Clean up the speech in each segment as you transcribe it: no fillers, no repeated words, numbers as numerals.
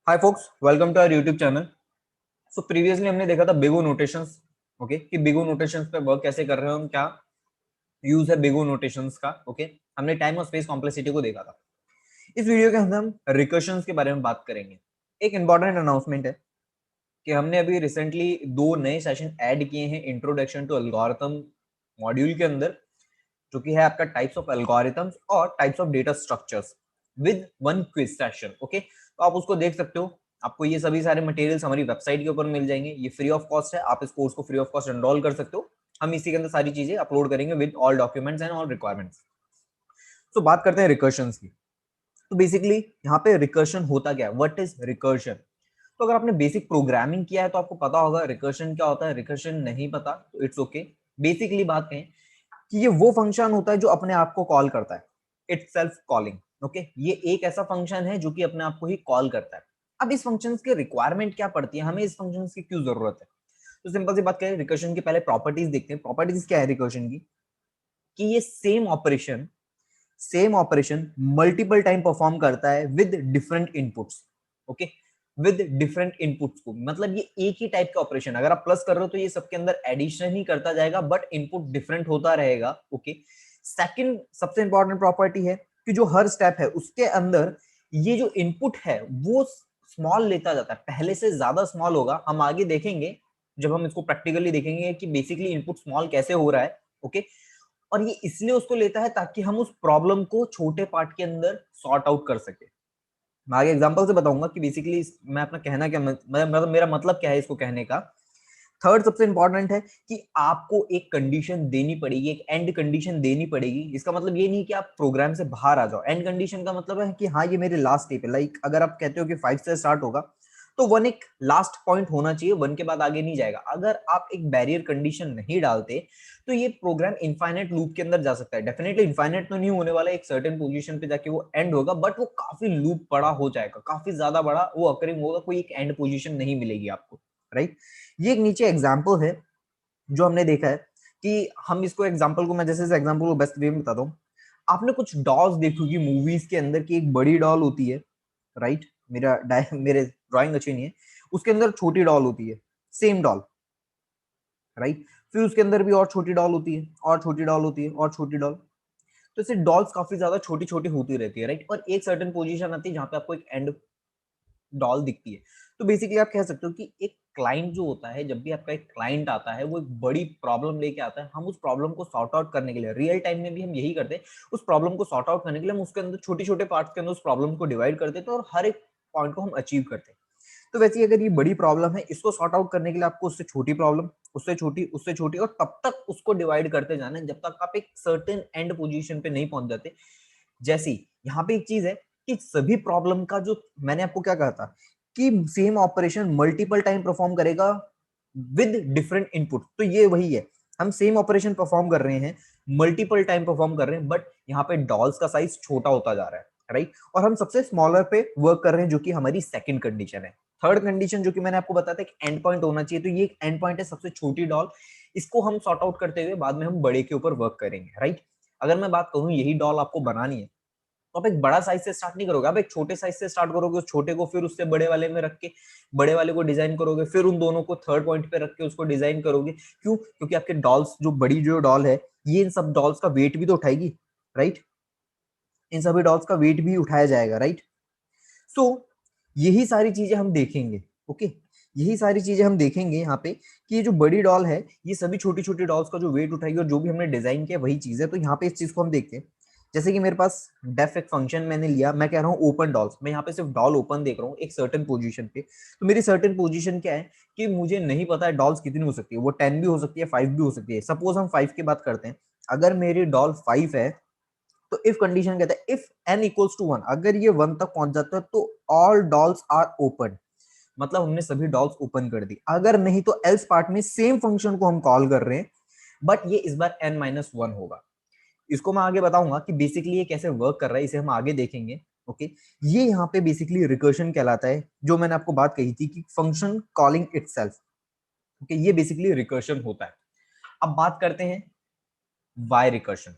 Hi folks, welcome to our YouTube channel. So previously हमने देखा था बिगो नोटेशंस। ओके, कि बिगो नोटेशंस पे वर्क कैसे कर रहे हो हम, क्या यूज है बिगो नोटेशंस का। ओके, हमने टाइम और स्पेस कॉम्प्लेक्सिटी को देखा था। इस वीडियो के अंदर हम रिकर्शंस के बारे में बात करेंगे। एक इंपॉर्टेंट अनाउंसमेंट है कि हमने अभी रिसेंटली 2 नए सेशन ऐड किए हैं इंट्रोडक्शन टू एल्गोरिथम मॉड्यूल के अंदर, जो कि है आपका टाइप्स ऑफ एल्गोरिथम्स और types of data structures with one quiz session. Okay, तो आप उसको देख सकते हो। आपको ये सभी सारे मटेरियल्स हमारी वेबसाइट के ऊपर मिल जाएंगे। ये फ्री ऑफ कॉस्ट है, आप इस कोर्स को फ्री ऑफ कॉस्ट एनरोल कर सकते हो। हम इसी के अंदर सारी चीजें अपलोड करेंगे with all documents and all requirements. तो बात करते हैं रिकर्शंस की। तो बेसिकली यहाँ पे रिकर्शन होता क्या है, व्हाट इज रिकर्शन। तो अगर आपने बेसिक प्रोग्रामिंग किया है तो आपको पता होगा रिकर्शन क्या होता है। रिकर्शन नहीं पता तो इट्स ओके। बेसिकली बात कहें कि ये वो फंक्शन होता है जो अपने आप को कॉल करता है, इट्स सेल्फ कॉलिंग। ओके, ये एक ऐसा फंक्शन है जो कि अपने आप को ही कॉल करता है। अब इस फंक्शन की रिक्वायरमेंट क्या पड़ती है, हमें इस फंक्शन की क्यों जरूरत है। तो सिंपल सी बात करें, रिकर्शन की पहले प्रॉपर्टीज देखते हैं। प्रॉपर्टीज क्या है रिकर्शन की, कि ये same operation multiple time perform करता है with different inputs. Okay, with different inputs को मतलब ये एक ही टाइप का ऑपरेशन, अगर आप प्लस कर रहे हो तो ये सबके अंदर एडिशन ही करता जाएगा बट इनपुट डिफरेंट होता रहेगा। ओके, सेकंड सबसे इंपॉर्टेंट प्रॉपर्टी है कि जो हर स्टेप है उसके अंदर ये जो इनपुट है वो स्मॉल लेता जाता है, पहले से ज्यादा स्मॉल होगा। हम आगे देखेंगे जब हम इसको प्रैक्टिकली देखेंगे कि बेसिकली इनपुट स्मॉल कैसे हो रहा है। ओके, और ये इसलिए उसको लेता है ताकि हम उस प्रॉब्लम को छोटे पार्ट के अंदर सॉर्ट आउट कर सके। मैं आगे एग्जांपल से बताऊंगा कि बेसिकली मैं अपना कहना क्या, मतलब मेरा मतलब क्या है इसको कहने का। थर्ड सबसे इंपॉर्टेंट है कि आपको एक कंडीशन देनी पड़ेगी, एक एंड कंडीशन देनी पड़ेगी। इसका मतलब ये नहीं कि आप प्रोग्राम से बाहर आ जाओ। एंड कंडीशन का मतलब है कि हाँ ये मेरी लास्ट स्टेप है। लाइक अगर आप कहते हो कि 5 से स्टार्ट होगा तो 1 एक लास्ट पॉइंट होना चाहिए, 1 के बाद आगे नहीं जाएगा। अगर आप एक बैरियर कंडीशन नहीं डालते तो ये प्रोग्राम इनफाइनाइट लूप के अंदर जा सकता है। डेफिनेटली इनफाइनाइट तो नहीं होने वाला, एक सर्टेन पोजीशन पे जाके वो एंड होगा, बट वो काफी लूप बड़ा हो जाएगा, काफी ज्यादा बड़ा वो अकरिंग होगा, कोई एक एंड पोजीशन नहीं मिलेगी आपको। राइट, ये एक नीचे एग्जाम्पल है जो हमने देखा है कि हम इसको एग्जाम्पल को, मैं जैसे इस एग्जाम्पल को बेस्ट वे में बताता हूँ। आपने कुछ डॉल्स देखी होगी मूवीज के अंदर की, एक बड़ी डॉल होती है। राइट, मेरे ड्राइंग अच्छी नहीं है, उसके अंदर छोटी डॉल होती है, सेम डॉल। राइट, फिर उसके अंदर भी और छोटी डॉल होती है, और छोटी डॉल होती है, और छोटी डॉल। तो इससे डॉल्स काफी ज्यादा छोटी छोटी होती रहती है। राइट, और एक सर्टेन पोजीशन आती है जहां पे आपको एक एंड डॉल दिखती है। तो बेसिकली आप कह सकते हो कि एक क्लाइंट जो होता है, जब भी आपका एक क्लाइंट आता है वो एक बड़ी प्रॉब्लम लेके आता है, हम उस प्रॉब्लम को सॉर्ट आउट करने के लिए, रियल टाइम में भी हम यही करते हैं, उस प्रॉब्लम को सॉर्ट आउट करने के लिए हम उसके अंदर छोटे छोटे पार्ट्स के अंदर उस प्रॉब्लम को डिवाइड कर देते हैं और हर एक पॉइंट को हम अचीव करते हैं। तो वैसे ही अगर ये बड़ी प्रॉब्लम है, इसको सॉर्ट आउट करने के लिए आपको उससे छोटी प्रॉब्लम, उससे छोटी और तब तक उसको डिवाइड करते जाना है जब तक आप एक सर्टेन एंड पोजीशन पे नहीं पहुंच जाते। जैसी यहाँ पे एक चीज है कि सभी प्रॉब्लम का जो मैंने आपको क्या कहा था कि same operation multiple time perform करेगा विद डिफरेंट इनपुट, तो ये वही है। हम सेम ऑपरेशन परफॉर्म कर रहे हैं, मल्टीपल टाइम परफॉर्म कर रहे हैं, बट यहाँ पे डॉल्स का साइज छोटा होता जा रहा है। राइट, और हम सबसे स्मॉलर पे वर्क कर रहे हैं जो कि हमारी सेकंड कंडीशन है। थर्ड कंडीशन जो कि मैंने आपको बताया था कि एंड पॉइंट होना चाहिए, तो ये एक एंड पॉइंट है, सबसे छोटी डॉल। इसको हम सॉर्ट आउट करते हुए बाद में हम बड़े के ऊपर वर्क करेंगे। राइट, अगर मैं बात करूं यही डॉल आपको बनानी है तो आप एक बड़ा साइज से स्टार्ट नहीं करोगे, आप एक छोटे साइज से स्टार्ट करोगे, उस छोटे को फिर उससे बड़े वाले में रख के बड़े वाले को डिजाइन करोगे, फिर उन दोनों को थर्ड पॉइंट पे रख के उसको डिजाइन करोगे। क्यों? क्योंकि आपके डॉल्स, जो बड़ी जो डॉल है, ये इन सब डॉल्स का वेट भी तो उठाएगी। राइट, इन सभी डॉल्स का वेट भी उठाया जाएगा। राइट, सो यही सारी चीजें हम देखेंगे। ओके, यही सारी चीजें हम देखेंगे यहाँ पे कि ये जो बड़ी डॉल है ये सभी छोटी छोटी डॉल्स का जो वेट उठाएगी और जो भी हमने डिजाइन किया वही चीज है। तो यहाँ पे इस चीज को हम देखते हैं। जैसे कि मेरे पास डेफ एक फंक्शन मैंने लिया, मैं कह रहा हूँ ओपन डॉल्स, मैं यहाँ पे सिर्फ डॉल ओपन देख रहा हूँ एक सर्टेन पोजीशन पे। तो मेरी सर्टेन पोजीशन क्या है कि मुझे नहीं पता है डॉल्स कितनी हो सकती है, वो 10 भी हो सकती है, 5 भी हो सकती है। सपोज हम 5 की बात करते हैं, अगर मेरी डॉल 5 है तो इफ कंडीशन कहता है इफ n इक्वल्स टू 1, अगर ये 1 तक पहुंच जाता है तो ऑल डॉल्स आर ओपन, मतलब हमने सभी डॉल्स ओपन कर दी। अगर नहीं तो एल्स पार्ट में सेम फंक्शन को हम कॉल कर रहे हैं, बट ये इस बार n-1 होगा। इसको मैं आगे बताऊंगा कि बेसिकली ये कैसे वर्क कर रहा है, इसे हम आगे देखेंगे। ओके, ये यहाँ पे बेसिकली रिकर्शन कहलाता है, जो मैंने आपको बात कही थी कि फंक्शन कॉलिंग इटसेल्फ। ओके, ये बेसिकली रिकर्शन होता है। अब बात करते हैं वाई रिकर्शन।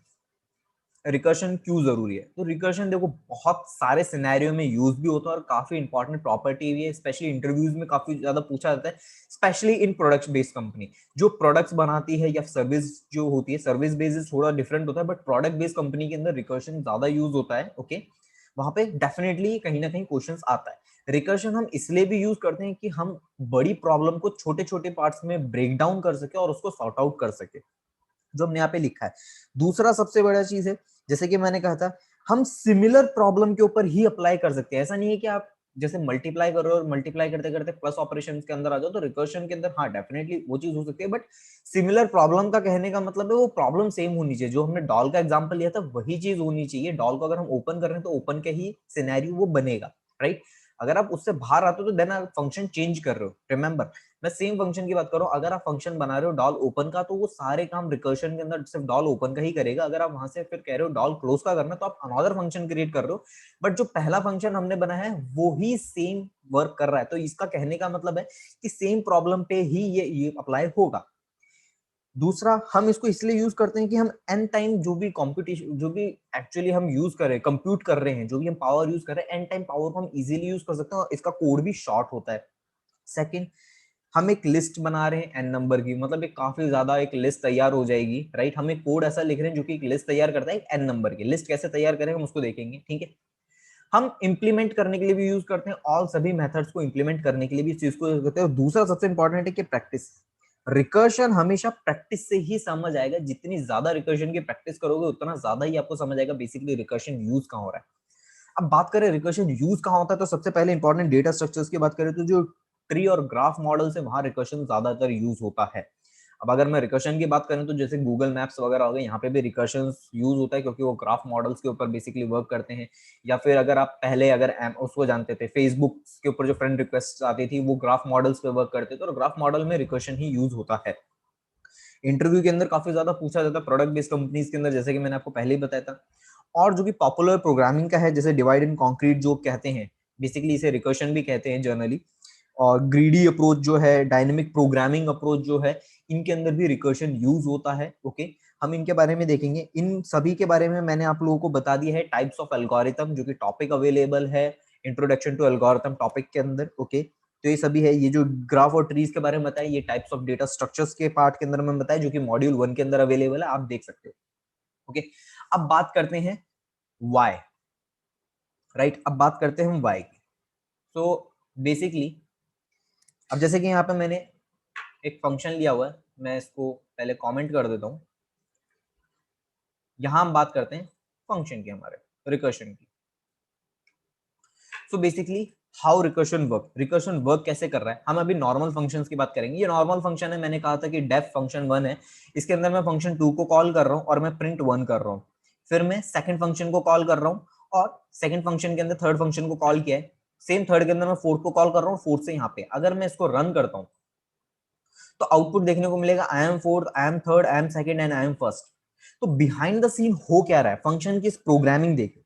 रिकर्शन क्यों जरूरी है? तो रिकर्शन देखो बहुत सारे सिनेरियो में यूज भी होता है और काफी इंपॉर्टेंट प्रॉपर्टी भी है, स्पेशली इंटरव्यूज में काफी ज्यादा पूछा जाता है, specially in product based company जो प्रोडक्ट्स बनाती है या सर्विस जो होती है। सर्विस बेस्ड थोड़ा डिफरेंट होता है, बट प्रोडक्ट बेस्ड कंपनी के अंदर रिकर्शन ज्यादा यूज होता है। ओके, वहां पे डेफिनेटली कहीं ना कहीं क्वेश्चंस आता है। रिकर्शन हम इसलिए भी यूज करते हैं कि हम बड़ी प्रॉब्लम को छोटे छोटे पार्ट्स में ब्रेक डाउन कर सके और उसको सॉर्ट आउट कर सके, जो हमने यहाँ पे लिखा है। दूसरा सबसे बड़ा चीज है, जैसे कि मैंने कहा था, हम सिमिलर प्रॉब्लम के ऊपर ही अप्लाई कर सकते हैं। ऐसा नहीं है कि आप जैसे मल्टीप्लाई कर रहे हो और मल्टीप्लाई करते करते प्लस ऑपरेशन के अंदर आ जाओ, तो रिकर्शन के अंदर हाँ डेफिनेटली वो चीज हो सकती है, बट सिमिलर प्रॉब्लम का कहने का मतलब है वो प्रॉब्लम सेम होनी चाहिए। जो हमने डॉल का एग्जांपल लिया था वही चीज होनी चाहिए। डॉल को अगर हम ओपन कर रहे हैं तो ओपन के ही सिनेरियो वो बनेगा, राइट। अगर आप उससे बाहर आते हो तो देन आप फंक्शन चेंज कर रहे हो। रिमेंबर, मैं सेम फंक्शन की बात कर रहा हूँ। अगर आप फंक्शन बना रहे हो डॉल ओपन का, तो वो सारे काम रिकर्शन के अंदर सिर्फ डॉल ओपन का ही करेगा। अगर आप वहां से फिर कह रहे हो डॉल क्लोज का करना, तो आप अनदर फंक्शन क्रिएट कर रहे हो, बट जो पहला फंक्शन हमने बनाया है वो ही सेम वर्क कर रहा है। तो इसका कहने का मतलब है कि सेम प्रॉब्लम पे ही ये अप्लाई होगा। दूसरा, हम इसको इसलिए यूज करते हैं कि हम एन टाइम जो भी कंप्यूटेशन, जो भी एक्चुअली हम यूज कर रहे हैं, कंप्यूट कर रहे हैं, जो भी हम पावर यूज कर रहे हैं, एन टाइम पावर को हम इजीली यूज कर सकते हैं और इसका कोड भी शॉर्ट होता है। सेकंड, हम एक लिस्ट बना रहे हैं एन नंबर की, मतलब एक काफी ज्यादा एक लिस्ट तैयार हो जाएगी, राइट। हम एक कोड ऐसा लिख रहे हैं जो कि एक लिस्ट तैयार करता है एन नंबर की। लिस्ट कैसे तैयार करें हम उसको देखेंगे, ठीक है। हम इंप्लीमेंट करने के लिए भी यूज करते हैं, ऑल सभी मेथड्स को इंप्लीमेंट करने के लिए भी इस चीज को यूज करते हैं। और दूसरा सबसे इंपॉर्टेंट है कि प्रैक्टिस। रिकर्शन हमेशा प्रैक्टिस से ही समझ आएगा। जितनी ज्यादा रिकर्शन की प्रैक्टिस करोगे उतना ज्यादा ही आपको समझ आएगा बेसिकली रिकर्शन यूज कहाँ हो रहा है। अब बात करें रिकर्शन यूज कहाँ होता है, तो सबसे पहले इंपॉर्टेंट डेटा स्ट्रक्चर्स की बात करें तो जो ट्री और ग्राफ मॉडल से वहां रिकर्शन ज्यादातर यूज होता है। अब अगर मैं रिकर्शन की बात करें तो जैसे गूगल मैप्स वगैरह हो गए, यहाँ पे भी रिकर्शन यूज होता है क्योंकि वो ग्राफ मॉडल्स के ऊपर बेसिकली वर्क करते हैं। या फिर अगर आप पहले अगर उसको जानते थे, फेसबुक के ऊपर जो फ्रेंड रिक्वेस्ट आती थी वो ग्राफ मॉडल्स पे वर्क करते थे, और ग्राफ मॉडल में रिकर्शन ही यूज होता है। इंटरव्यू के अंदर काफी ज्यादा पूछा जाता है प्रोडक्ट बेस्ड कंपनीज के अंदर, जैसे कि मैंने आपको पहले ही बताया था। और जो कि पॉपुलर प्रोग्रामिंग का है, जैसे डिवाइड एंड कॉन्क्रीट जो कहते हैं, बेसिकली इसे रिकर्शन भी कहते हैं जनरली। और ग्रीडी अप्रोच जो है, डायनेमिक प्रोग्रामिंग अप्रोच जो है, इनके अंदर भी रिकर्शन यूज होता है। ओके, हम इनके बारे में देखेंगे। इन सभी के बारे में मैंने आप लोगों को बता दिया है टाइप्स ऑफ एल्गोरिथम, जो कि टॉपिक अवेलेबल है इंट्रोडक्शन टू एल्गोरिथम टॉपिक के अंदर। ओके, तो ये सभी है। ये जो ग्राफ और ट्रीज के बारे में बताया, ये टाइप्स ऑफ डेटा स्ट्रक्चर्स के पार्ट के अंदर में बताया, जो कि मॉड्यूल 1 के अंदर अवेलेबल है, आप देख सकते हो। ओके, अब बात करते हैं वाई, राइट। अब बात करते हैं हम वाई की। तो बेसिकली अब जैसे कि यहाँ पे मैंने एक फंक्शन लिया हुआ है, मैं इसको पहले कमेंट कर देता हूँ। यहां हम बात करते हैं फंक्शन की, हमारे रिकर्शन की। So basically how recursion work, recursion work कैसे कर रहा है। हम अभी नॉर्मल फंक्शंस की बात करेंगे। ये नॉर्मल फंक्शन है, मैंने कहा था कि डेफ फंक्शन 1 है, इसके अंदर मैं फंक्शन 2 को कॉल कर रहा हूँ और मैं प्रिंट 1 कर रहा हूँ। फिर मैं सेकंड फंक्शन को कॉल कर रहा हूँ और सेकंड फंक्शन के अंदर थर्ड फंक्शन को कॉल किया है। सेम थर्ड के अंदर मैं फोर्थ को कॉल कर रहा हूँ। फोर्थ से यहाँ पे अगर मैं इसको रन करता हूँ तो आउटपुट देखने को मिलेगा I am fourth, I am third, I am second and I am first. तो बिहाइंड द सीन हो क्या रहा है, फंक्शन की प्रोग्रामिंग देखिए।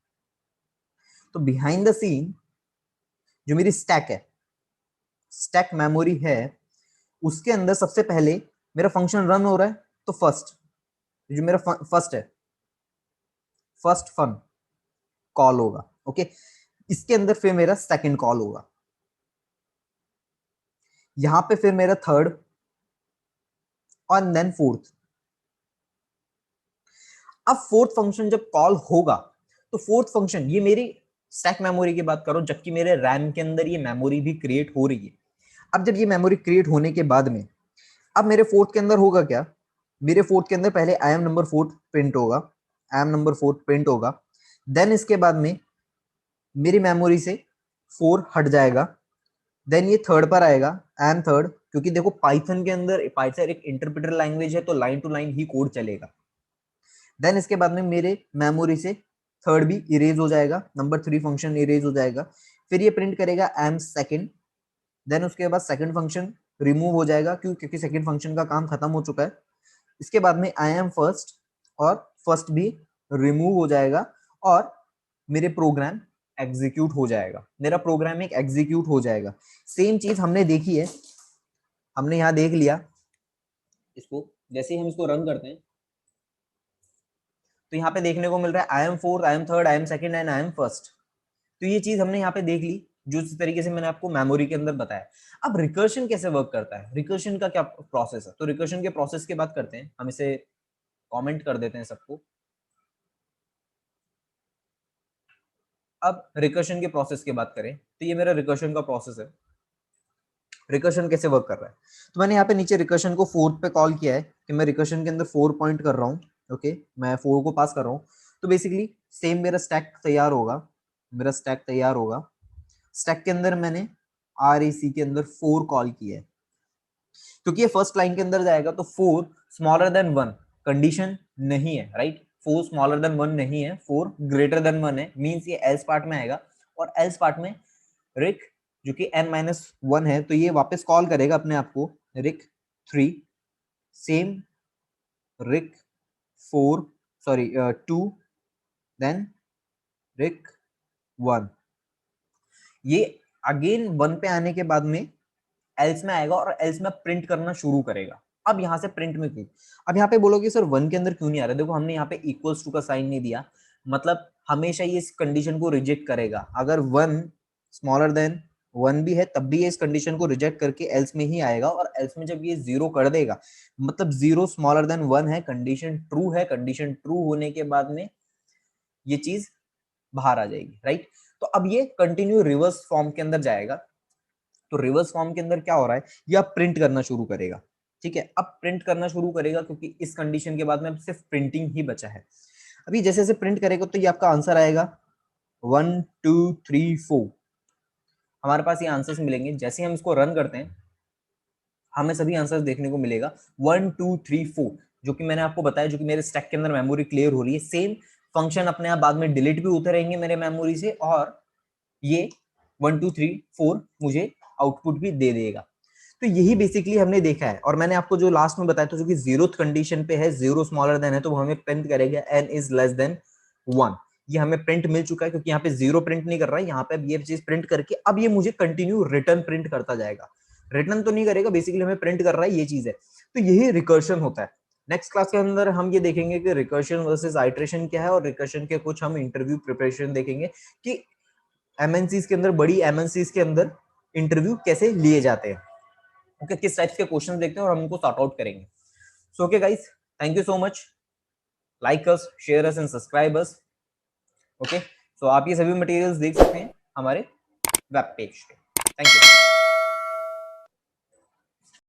तो बिहाइंड द सीन जो मेरी स्टैक है, स्टैक मेमोरी है, उसके अंदर सबसे पहले मेरा फंक्शन रन हो रहा है। तो फर्स्ट जो मेरा फर्स्ट है, फर्स्ट फन कॉल होगा। ओके, इसके अंदर फिर मेरा सेकंड कॉल होगा, यहां पे फिर मेरा थर्ड और देन फोर्थ। अब फोर्थ फंक्शन जब कॉल होगा तो फोर्थ फंक्शन, ये मेरी स्टैक मेमोरी की बात करो, जबकि मेरे रैम के अंदर ये मेमोरी भी क्रिएट हो रही है। अब जब ये मेमोरी क्रिएट होने के बाद में अब मेरे फोर्थ के अंदर होगा क्या, मेरे फोर्थ के अंदर पहले I M number fourth print होगा, I M number fourth print होगा। देन इसके बाद में मेरी मेमोरी से 4 हट जाएगा। देन ये थर्ड पर आएगा, आई एम थर्ड, क्योंकि देखो पाइथन के अंदर, पाइथन एक इंटरप्रेटर लैंग्वेज है तो लाइन टू लाइन ही कोड चलेगा। देन इसके बाद में मेरे मेमोरी से थर्ड भी इरेज हो जाएगा, नंबर 3 फंक्शन इरेज हो जाएगा। फिर ये प्रिंट करेगा आई एम सेकंड। देन उसके बाद सेकंड फंक्शन रिमूव हो जाएगा, क्योंकि सेकंड फंक्शन का काम खत्म हो चुका है। इसके बाद में आई एम फर्स्ट, और फर्स्ट भी रिमूव हो जाएगा और मेरे प्रोग्राम एग्जीक्यूट हो जाएगा, मेरा प्रोग्राम एक एग्जीक्यूट हो जाएगा। सेम चीज हमने देखी है, हमने यहाँ देख लिया। इसको जैसे ही हम इसको रन करते हैं तो यहाँ पे देखने को मिल रहा है I am fourth, I am third, I am second and I am first. तो ये चीज हमने यहाँ पे देख ली जो इस तरीके से मैंने आपको मेमोरी के अंदर बताया। अब रिकर्शन कैसे वर्क करता है, रिकर्शन का क्या प्रोसेस है, तो रिकर्शन के प्रोसेस की बात करते हैं। हम इसे कमेंट कर देते हैं सबको। अब रिकर्शन के प्रोसेस की बात करें तो ये मेरा रिकर्शन का प्रोसेस है। रिकर्शन कैसे वर्क कर रहा है, तो मैंने यहाँ पे नीचे रिकर्शन को 4 पे कॉल किया है कि मैं रिकर्शन के अंदर 4 पॉइंट कर रहा हूँ। ओके, मैं 4 को पास कर रहा हूँ। तो बेसिकली सेम मेरा स्टैक तैयार होगा, मेरा स्टैक तैयार होगा। स्टैक के अंदर मैंने RAC के अंदर 4 कॉल किया है क्योंकि ये फर्स्ट लाइन के अंदर जाएगा। तो 4 स्मॉलर देन 1 कंडीशन नहीं है, राइट। 4 स्मॉलर देन 1 नहीं है, 4 ग्रेटर देन 1 है, मींस ये एल्स पार्ट में आएगा। और एल्स पार्ट में रिक जो कि n-1 है, तो ये वापस कॉल करेगा अपने आप को रिक 3 सेम रिक 4 सॉरी 2 देन रिक 1। ये अगेन 1 पे आने के बाद में एल्स में आएगा और एल्स में प्रिंट करना शुरू करेगा। अब यहाँ से प्रिंट में क्यों, अब यहाँ पे बोलोगे सर 1 के अंदर क्यों नहीं आ रहा, देखो हमने यहाँ पे इक्वल्स टू का साइन नहीं दिया, मतलब हमेशा ये इस कंडीशन को रिजेक्ट करेगा। अगर 1 स्मॉलर देन 1 भी है तब भी ये इस कंडीशन को रिजेक्ट करके एल्स में ही आएगा। और एल्स में जब ये 0 कर देगा, मतलब 0 स्मॉलर देन 1 है, कंडीशन ट्रू है, कंडीशन ट्रू होने के बाद में ये चीज बाहर आ जाएगी, राइट। तो अब ये कंटिन्यू रिवर्स फॉर्म के अंदर जाएगा। तो रिवर्स फॉर्म के अंदर क्या हो रहा है, ये अब प्रिंट करना शुरू करेगा, ठीक है। अब प्रिंट करना शुरू करेगा क्योंकि इस कंडीशन के बाद में अब सिर्फ प्रिंटिंग ही बचा है। अभी जैसे जैसे प्रिंट करेगा तो ये आपका आंसर आएगा 1 2 3 4। हमारे पास ये आंसर्स मिलेंगे। जैसे हम इसको रन करते हैं हमें सभी आंसर्स देखने को मिलेगा 1 2 3 4, जो कि मैंने आपको बताया, जो कि मेरे स्टैक के अंदर मेमोरी क्लियर हो रही है। सेम फंक्शन अपने आप बाद में डिलीट भी होते रहेंगे मेरे मेमोरी से, और ये 1 2 3 4 मुझे आउटपुट भी दे देगा। तो यही बेसिकली हमने देखा है। और मैंने आपको जो लास्ट में बताया था, जो कि 0th कंडीशन पे है, 0 स्मॉलर देन है, तो वो हमें प्रिंट करेगा n इज लेस देन 1। ये हमें प्रिंट मिल चुका है क्योंकि यहाँ पे 0 प्रिंट नहीं कर रहा है, यहाँ पे अब ये चीज प्रिंट करके अब ये मुझे कंटिन्यू रिटर्न प्रिंट करता जाएगा। रिटर्न तो नहीं करेगा, बेसिकली हमें प्रिंट कर रहा है, ये चीज है। तो यही रिकर्शन होता है। नेक्स्ट क्लास के अंदर हम ये देखेंगे कि रिकर्शन वर्सेस आइटरेशन क्या है, और रिकर्शन के कुछ हम इंटरव्यू प्रिपरेशन देखेंगे कि एमएनसीज के अंदर, बड़ी एमएनसीज के अंदर इंटरव्यू कैसे लिए जाते हैं, ओके, किस टाइप के क्वेश्चन देखते हैं और हम उनको सॉर्ट आउट करेंगे। So okay guys, thank you so much, like us, share us and subscribe us. Okay, so आप ये सभी मटेरियल्स देख सकते हैं हमारे वेब पेज पे। Thank you.